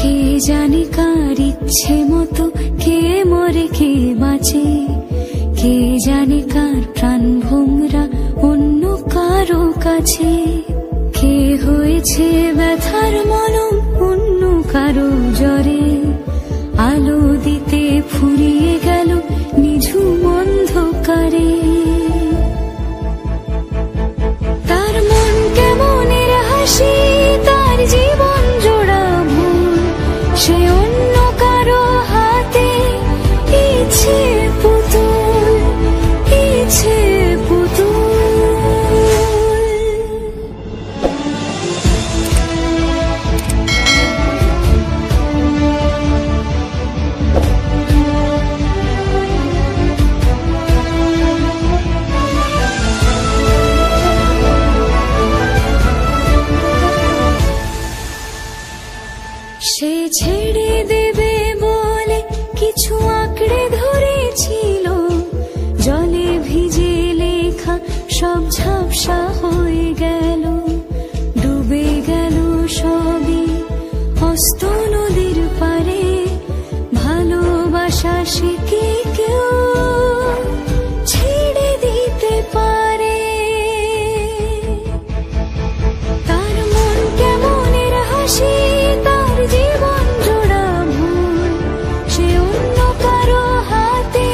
কে জানে কার ইচ্ছে মতো কে মরে কে বাঁচে, কে জানে কার প্রাণ ভোমরা অন্য কারো কাছে, কে হয়েছে ব্যথার মলম অন্য কারো জ্বরে, আলো দিতে ফুরিয়ে গেল নিঝুম অন্ধকারে। তার মন কেমনের হাসি, তার জীবন জোড়া ভুল, সে অন্য কারো হাতে ইচ্ছে পুতুল, ইচ্ছে পুতুল। সে ছেড়ে দেবে বলে কিছু আঁকড়ে ধরেছিল, জলে ভিজে লেখা সব ঝাপসা হয়ে গেল, ডুবে গেল সবই হস্ত নদীর পারে। ভালোবাসা সে কি কেউ ছেড়ে দিতে পারে? তার মন কেমনের হাসি, তার জীবন জোড়া ভুল, সে অন্য কারো হাতে।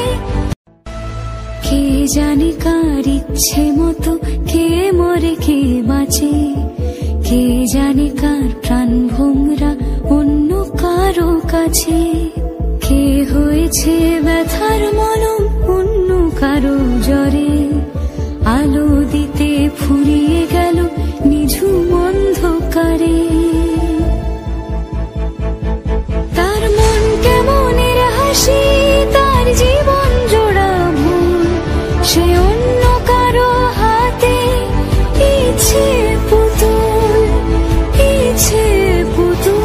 কে জানে কার ইচ্ছে মতো কে মরে কে বাঁচে, কে জানে কার প্রাণ ভোমরা অন্য কারো কাছে, কে হয়েছে ব্যথার মলম অন্য কারো জ্বরে, আলো দিতে ফুরিয়ে গেল নিঝুম অন্ধকারে। তার মন কেমনের হাসি, তার জীবন জোড়া ভুল, সে অন্য কারো হাতে ইচ্ছে পুতুল, ইচ্ছে পুতুল।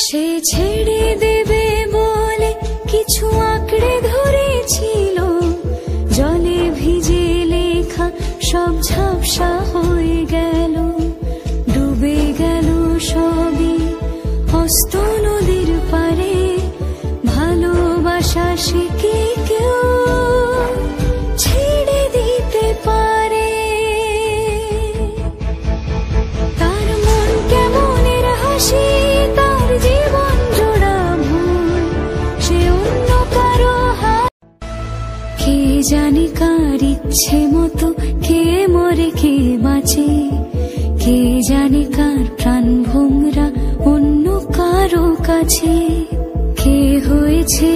সে ছেড়ে দেবে বলে কিছু আঁকড়ে ধরেছিল, জলে ভিজে লেখা সব ঝাপসা হয়ে গেল, ডুবে গেল সবই হস্ত নদীর পারে। ভালোবাসা সে কি কেউ ছেড়ে দিতে পারে? তার মন কেমনের হাসি, তার জীবন জোড়া ভুল, সে অন্য কারো হাত। কে জানে কার ইচ্ছে মতো কে মরে কে বাঁচে, কে জানে কার প্রাণ ভোমরা অন্য কারো কাছে, কে হয়েছে